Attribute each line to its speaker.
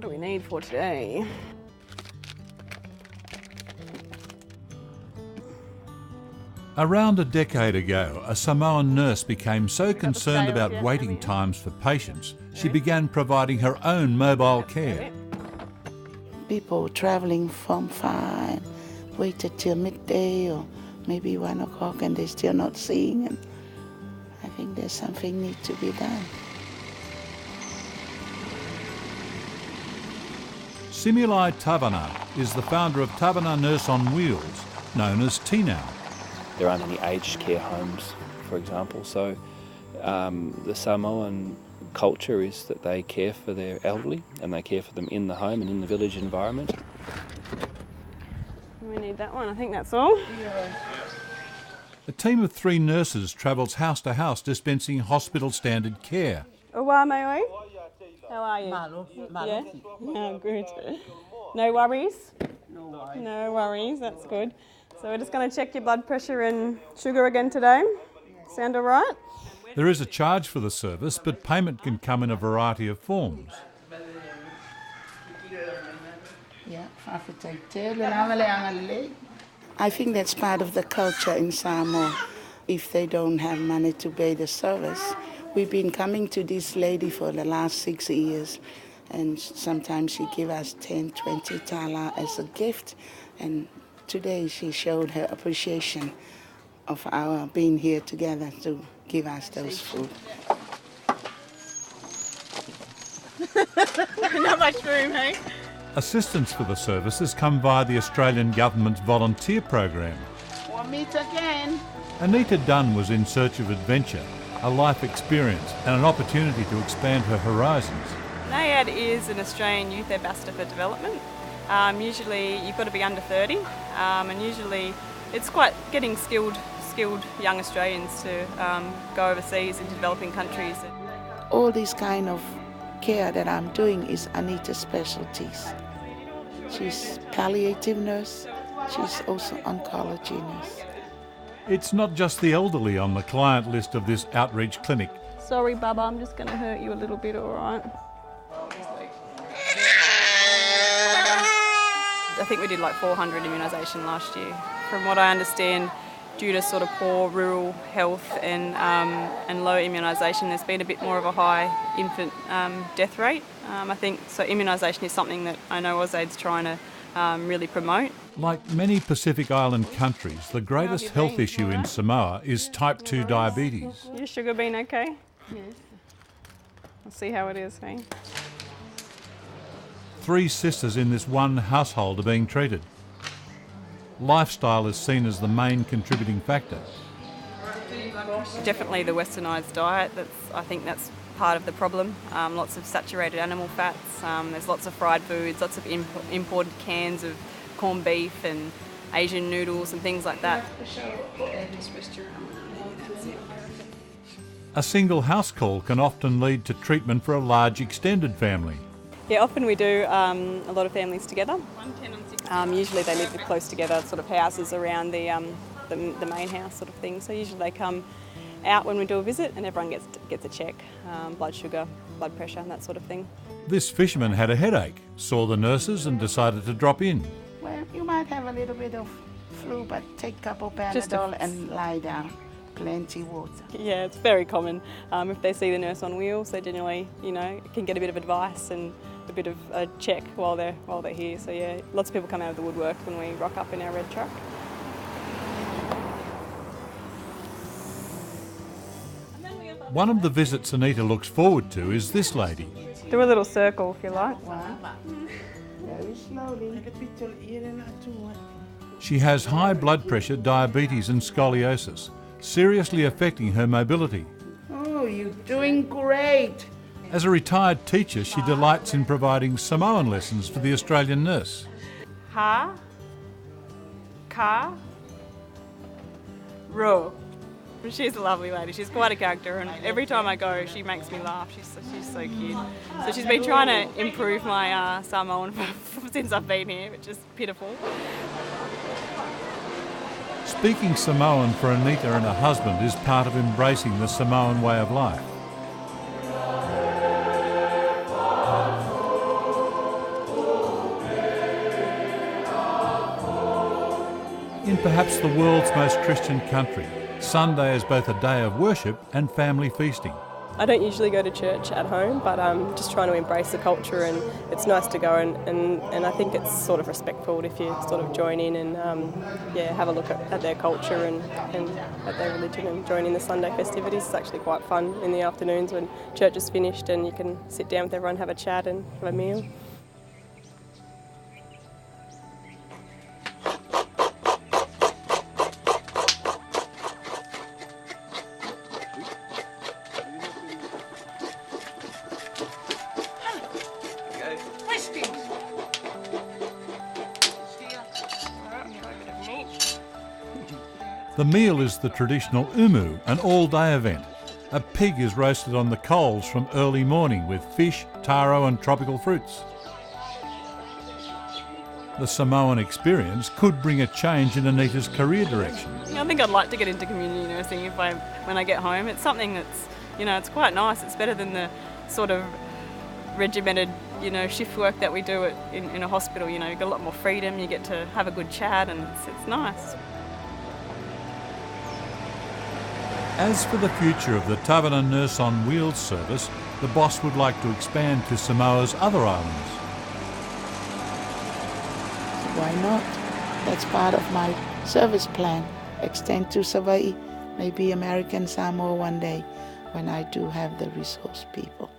Speaker 1: What do we need for today?
Speaker 2: Around a decade ago, a Samoan nurse became so concerned about waiting times for patients, she began providing her own mobile care.
Speaker 3: People travelling from far waited till midday or maybe 1 o'clock and they're still not seeing, and I think there's something need to be done.
Speaker 2: Simulai Tavana is the founder of Tavana Nurse on Wheels, known as Tinau.
Speaker 4: There aren't any aged care homes, for example, so the Samoan culture is that they care for their elderly and they care for them in the home and in the village environment.
Speaker 1: We need that one, I think that's all.
Speaker 2: A team of 3 nurses travels house to house dispensing hospital standard care.
Speaker 1: Owamaioi, how are you? Yeah? Oh, good. No worries? No worries, that's good. So we're just going to check your blood pressure and sugar again today. Sound all right?
Speaker 2: There is a charge for the service, but payment can come in a variety of forms.
Speaker 3: I think that's part of the culture in Samoa. If they don't have money to pay the service, we've been coming to this lady for the last 6 years, and sometimes she give us 10, 20 tala as a gift, and today she showed her appreciation of our being here together to give us those food.
Speaker 1: Not much room, hey?
Speaker 2: Assistance for the services come via the Australian Government's volunteer program.
Speaker 3: We'll meet again.
Speaker 2: Anita Dunn was in search of adventure, a life experience and an opportunity to expand her horizons.
Speaker 1: NAIAD is an Australian Youth Ambassador for Development. Usually you've got to be under 30 and usually it's quite getting skilled young Australians to go overseas into developing countries.
Speaker 3: All this kind of care that I'm doing is Anita's specialties. She's palliative nurse, she's also oncology nurse.
Speaker 2: It's not just the elderly on the client list of this outreach clinic.
Speaker 1: Sorry, Bubba, I'm just going to hurt you a little bit, all right? I think we did like 400 immunisation last year. From what I understand, due to sort of poor rural health and low immunisation, there's been a bit more of a high infant death rate. I think so. Immunisation is something that I know AusAid's trying to really promote.
Speaker 2: Like many Pacific Island countries, the greatest health issue in Samoa is type 2 diabetes.
Speaker 1: Your sugar been okay? Yes. We'll see how it is, hey?
Speaker 2: 3 sisters in this one household are being treated. Lifestyle is seen as the main contributing factor.
Speaker 1: Definitely the westernised diet, I think that's part of the problem. Lots of saturated animal fats, there's lots of fried foods, lots of imported cans of corned beef and Asian noodles and things like that.
Speaker 2: A single house call can often lead to treatment for a large extended family.
Speaker 1: Yeah, often we do a lot of families together. Usually they live close together, sort of houses around the main house sort of thing. So usually they come out when we do a visit and everyone gets a check, blood sugar, blood pressure and that sort of thing.
Speaker 2: This fisherman had a headache, saw the nurses and decided to drop in.
Speaker 3: Well, you might have a little bit of flu, but take a couple Panadol and lie down. Plenty water.
Speaker 1: Yeah, it's very common. If they see the nurse on wheels, they generally, can get a bit of advice and a bit of a check while they're here. So yeah, lots of people come out of the woodwork when we rock up in our red truck.
Speaker 2: One of the visits Anita looks forward to is this lady.
Speaker 1: Do a little circle if you like.
Speaker 3: Very slowly.
Speaker 2: She has high blood pressure, diabetes and scoliosis, seriously affecting her mobility.
Speaker 3: Oh, you're doing great.
Speaker 2: As a retired teacher, she delights in providing Samoan lessons for the Australian nurse.
Speaker 1: Ha, ka, ro. She's a lovely lady. She's quite a character, and every time I go, she makes me laugh. She's so cute. So she's been trying to improve my Samoan since I've been here, which is pitiful.
Speaker 2: Speaking Samoan for Anita and her husband is part of embracing the Samoan way of life. In perhaps the world's most Christian country, Sunday is both a day of worship and family feasting.
Speaker 5: I don't usually go to church at home, but I'm just trying to embrace the culture, and it's nice to go and I think it's sort of respectful if you sort of join in and have a look at their culture and at their religion and join in the Sunday festivities. It's actually quite fun in the afternoons when church is finished and you can sit down with everyone, have a chat and have a meal.
Speaker 2: The meal is the traditional umu, an all-day event. A pig is roasted on the coals from early morning with fish, taro and tropical fruits. The Samoan experience could bring a change in Anita's career direction.
Speaker 1: I think I'd like to get into community nursing when I get home. It's something that's, it's quite nice. It's better than the sort of regimented, shift work that we do in a hospital. You've got a lot more freedom, you get to have a good chat and it's nice.
Speaker 2: As for the future of the Tavana Nurse on Wheels service, the boss would like to expand to Samoa's other islands.
Speaker 3: Why not? That's part of my service plan. Extend to Hawaii, maybe American Samoa one day when I do have the resource people.